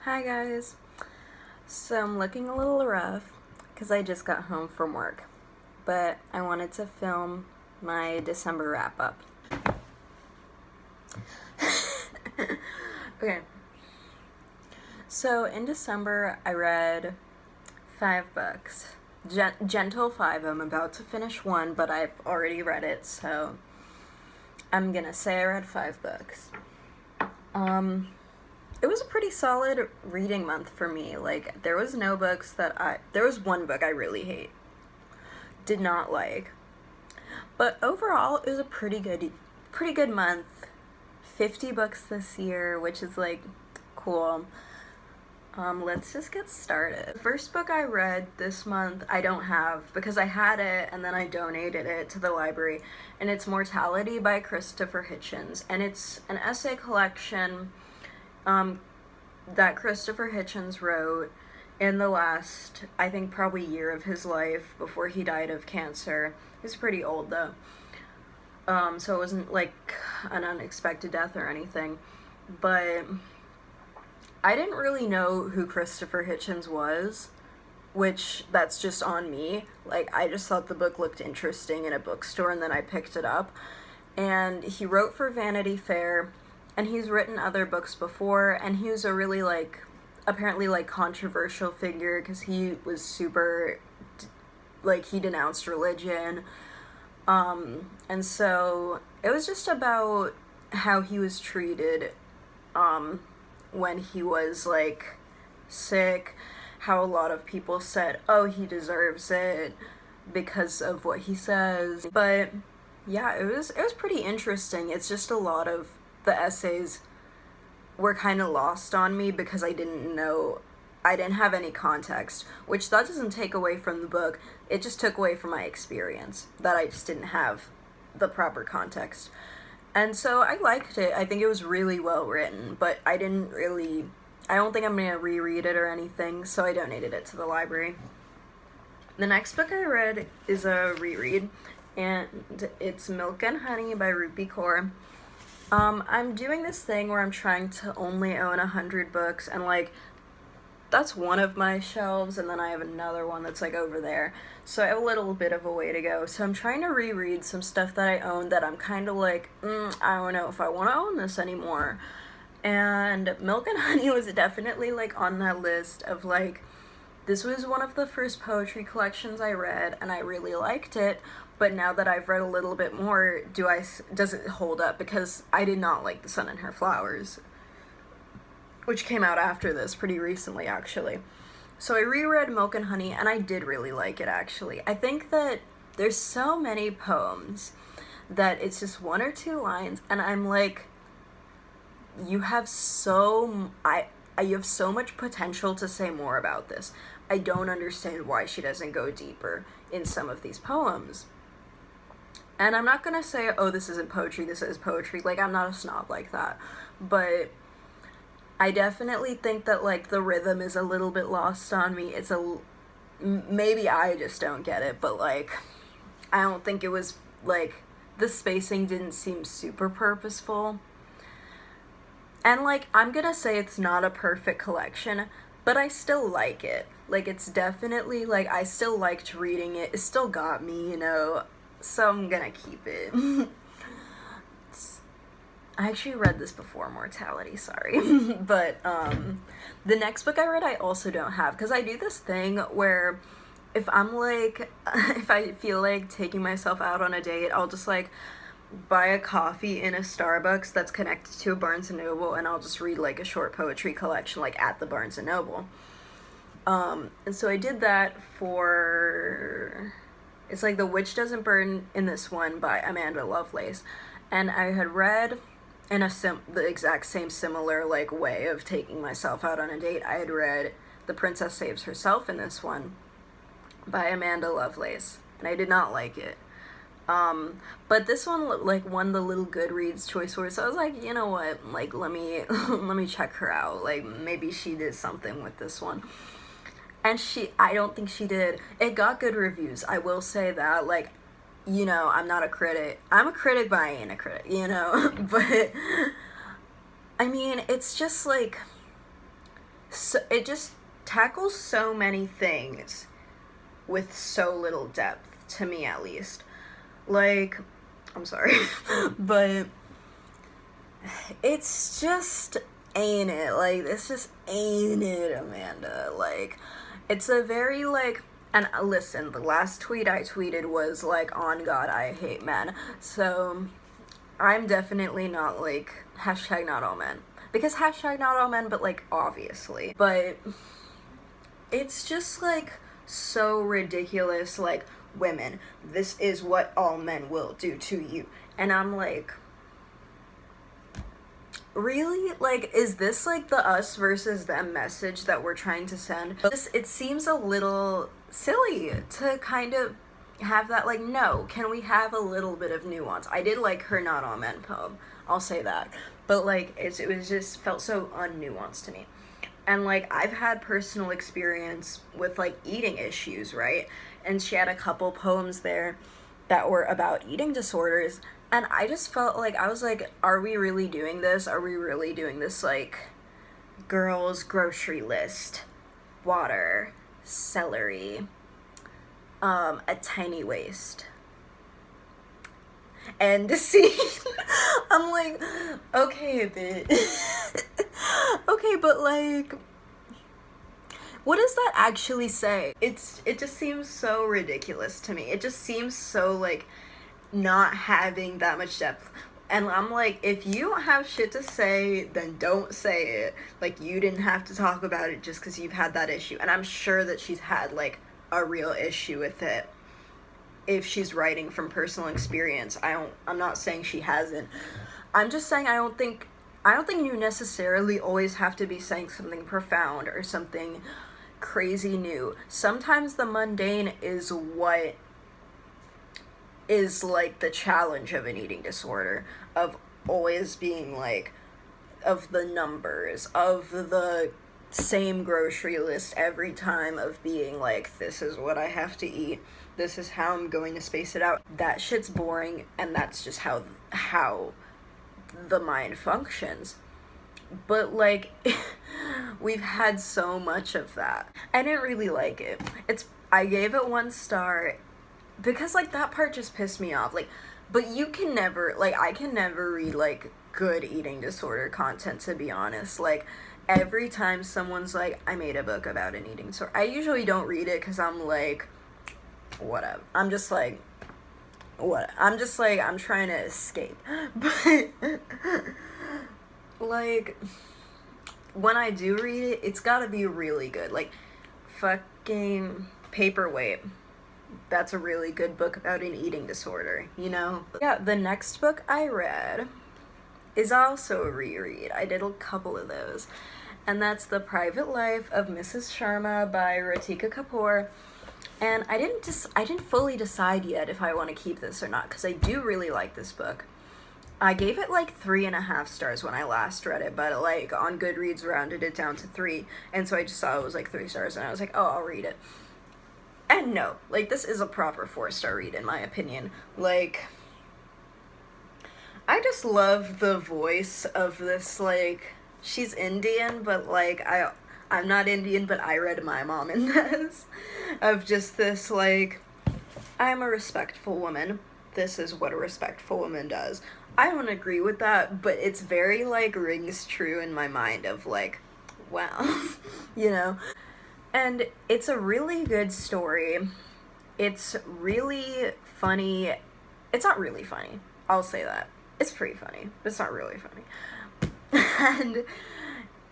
Hi guys. So I'm looking a little rough because I just got home from work, but I wanted to film my December wrap up. Okay. So in December I read 5 books. Gentle 5. I'm about to finish one, but I've already read it, so I'm gonna say I read 5 books. It was a pretty solid reading month for me. Like, there was one book I really did not like. But overall, it was a pretty good month. 50 books this year, which is, like, cool. Let's just get started. The first book I read this month, I don't have, because I had it and then I donated it to the library, and it's Mortality by Christopher Hitchens, and it's an essay collection that Christopher Hitchens wrote in the last, I think, probably year of his life before he died of cancer. He's pretty old, though. So it wasn't, like, an unexpected death or anything. But I didn't really know who Christopher Hitchens was, which that's just on me. Like, I just thought the book looked interesting in a bookstore, and then I picked it up. And he wrote for Vanity Fair, and he's written other books before, and he was a really, apparently, controversial figure, because he was super, he denounced religion, and so it was just about how he was treated, when he was, sick, how a lot of people said, oh, he deserves it because of what he says, but, yeah, it was pretty interesting. It's just a lot of the essays were kind of lost on me because I didn't have any context, which that doesn't take away from the book. It just took away from my experience, that I just didn't have the proper context. And so I liked it. I think it was really well written, but I don't think I'm going to reread it or anything, so I donated it to the library. The next book I read is a reread, and it's Milk and Honey by Rupi Kaur. I'm doing this thing where I'm trying to only own 100 books, and, that's one of my shelves, and then I have another one that's, over there. So I have a little bit of a way to go. So I'm trying to reread some stuff that I own that I'm kind of I don't know if I want to own this anymore. And Milk and Honey was definitely, on that list of, this was one of the first poetry collections I read, and I really liked it. But now that I've read a little bit more, does it hold up? Because I did not like The Sun and Her Flowers, which came out after this pretty recently, actually. So I reread Milk and Honey, and I did really like it, actually. I think that there's so many poems that it's just 1 or 2 lines, and I'm like, you have so much potential to say more about this. I don't understand why she doesn't go deeper in some of these poems. And I'm not gonna say, oh, this isn't poetry, this is poetry. I'm not a snob like that. But I definitely think that, the rhythm is a little bit lost on me. Maybe I just don't get it, but, I don't think it was, the spacing didn't seem super purposeful. And, I'm gonna say it's not a perfect collection, but I still like it. It's definitely, I still liked reading it. It still got me, so I'm gonna keep it. I actually read this before Mortality, sorry. But, the next book I read I also don't have, because I do this thing where if I'm, if I feel like taking myself out on a date, I'll just, buy a coffee in a Starbucks that's connected to a Barnes & Noble, and I'll just read, a short poetry collection, at the Barnes & Noble. And so I did that for... It's The Witch Doesn't Burn in this one by Amanda Lovelace. And I had read, in the exact same similar, way of taking myself out on a date, I had read The Princess Saves Herself in this one by Amanda Lovelace. And I did not like it. But this one, won the little Goodreads choice award, so I was like, you know what, let me check her out, maybe she did something with this one. And I don't think she did. It got good reviews, I will say that, I'm not a critic. I'm a critic, but I ain't a critic, But, I mean, it's just, so it just tackles so many things with so little depth, to me at least. Like, I'm sorry, but it's just ain't it. Like, this just ain't it, Amanda. Like, it's a very, like, and listen, the last tweet I tweeted was, like, on God, I hate men. So, I'm definitely not, like, hashtag not all men. Because hashtag not all men, but, like, obviously. But it's just, like, so ridiculous. Like, women, this is what all men will do to you. And I'm like, really? Like, is this like the us versus them message that we're trying to send? It seems a little silly to kind of have that, like, no, can we have a little bit of nuance? I did like her Not All Men poem, I'll say that. But, like, it was just felt so unnuanced to me. And, like, I've had personal experience with, like, eating issues, right? And she had a couple poems there that were about eating disorders. And I just felt like, I was like, are we really doing this? Are we really doing this, like, girls' grocery list, water, celery, a tiny waist, and see, I'm like, okay, bitch. Okay, but, like, what does that actually say? It just seems so ridiculous to me. It just seems so, like, not having that much depth. And I'm like, if you don't have shit to say, then don't say it. Like, you didn't have to talk about it just because you've had that issue. And I'm sure that she's had, like, a real issue with it if she's writing from personal experience. I'm not saying she hasn't. I'm just saying I don't think you necessarily always have to be saying something profound or something crazy new. Sometimes the mundane is what is, like, the challenge of an eating disorder, of always being, like, of the numbers, of the same grocery list every time, of being like, this is what I have to eat, this is how I'm going to space it out. That shit's boring, and that's just how the mind functions. But, like, we've had so much of that. I didn't really like it. I gave it 1 star because, like, that part just pissed me off. Like, but you can never, like, I can never read, like, good eating disorder content, to be honest. Like, every time someone's like, I made a book about an eating disorder, I usually don't read it because I'm like, whatever. I'm just like, I'm trying to escape. But, like, when I do read it, it's gotta be really good. Like, fucking Paperweight. That's a really good book about an eating disorder, you know? Yeah, the next book I read is also a reread. I did a couple of those. And that's The Private Life of Mrs. Sharma by Ritika Kapoor. And I didn't fully decide yet if I want to keep this or not, because I do really like this book. I gave it, like, 3.5 stars when I last read it, but, like, on Goodreads rounded it down to 3, and so I just saw it was, like, 3 stars, and I was like, oh, I'll read it. And no, like, this is a proper 4-star read, in my opinion. Like, I just love the voice of this, like, she's Indian, but, like, I'm not Indian, but I read my mom in this. Of just this, like, I'm a respectful woman. This is what a respectful woman does. I don't agree with that, but it's very, like, rings true in my mind of, like, wow, you know? And it's a really good story. It's really funny. It's not really funny. I'll say that. It's pretty funny, but it's not really funny. And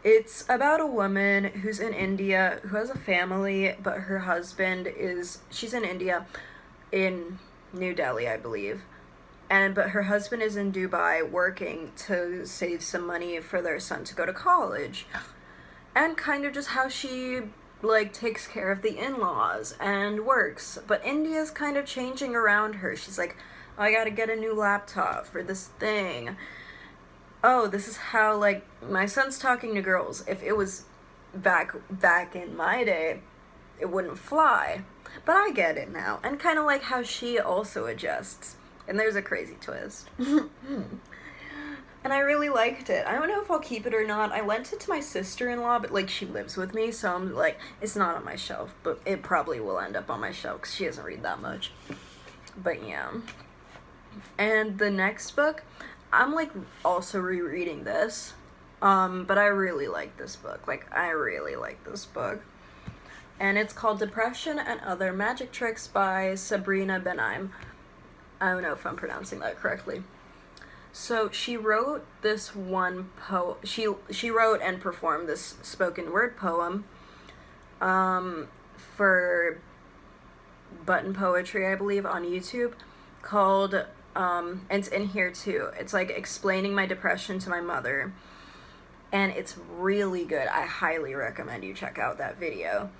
it's about a woman who's in India, who has a family, but her husband she's in India, in New Delhi, I believe. But her husband is in Dubai working to save some money for their son to go to college. And kind of just how she, like, takes care of the in-laws and works. But India's kind of changing around her. She's like, oh, I gotta get a new laptop for this thing. Oh, this is how, like, my son's talking to girls. If it was back in my day, it wouldn't fly. But I get it now. And kind of like how she also adjusts. And there's a crazy twist. and I really liked it. I don't know if I'll keep it or not. I lent it to my sister-in-law, but like she lives with me, so I'm like, it's not on my shelf, but it probably will end up on my shelf because she doesn't read that much. But yeah. And the next book, I'm like also rereading this, but I really like this book. Like, I really like this book. And it's called Depression and Other Magic Tricks by Sabrina Benaim. I don't know if I'm pronouncing that correctly. So she wrote this one she wrote and performed this spoken word poem for Button Poetry, I believe, on YouTube, called and it's in here too. It's like explaining my depression to my mother, and it's really good. I highly recommend you check out that video.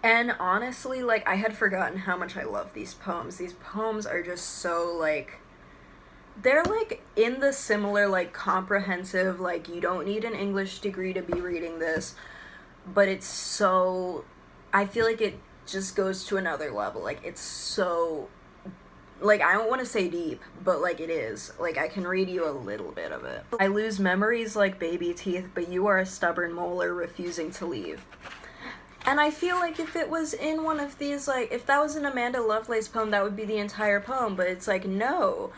And honestly, like, I had forgotten how much I love these poems. These poems are just so, like, they're, like, in the similar, like, comprehensive, like, you don't need an English degree to be reading this, but it's so, I feel like it just goes to another level. Like, it's so, like, I don't want to say deep, but, like, it is. Like, I can read you a little bit of it. I lose memories like baby teeth, but you are a stubborn molar refusing to leave. And I feel like if it was in one of these, like, if that was an Amanda Lovelace poem, that would be the entire poem, but it's like, no,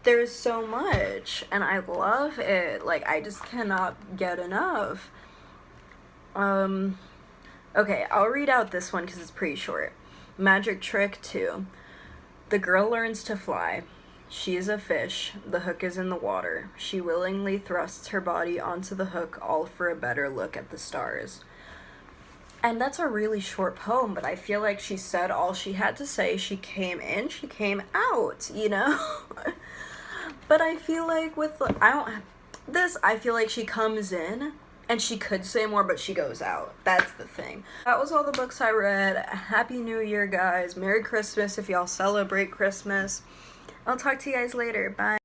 there's so much, and I love it. Like, I just cannot get enough. Okay, I'll read out this one because it's pretty short. Magic Trick 2. The girl learns to fly. She is a fish. The hook is in the water. She willingly thrusts her body onto the hook, all for a better look at the stars. And that's a really short poem, but I feel like she said all she had to say. She came in, she came out, you know? But I feel like with, I feel like she comes in, and she could say more, but she goes out. That's the thing. That was all the books I read. Happy New Year, guys. Merry Christmas if y'all celebrate Christmas. I'll talk to you guys later. Bye.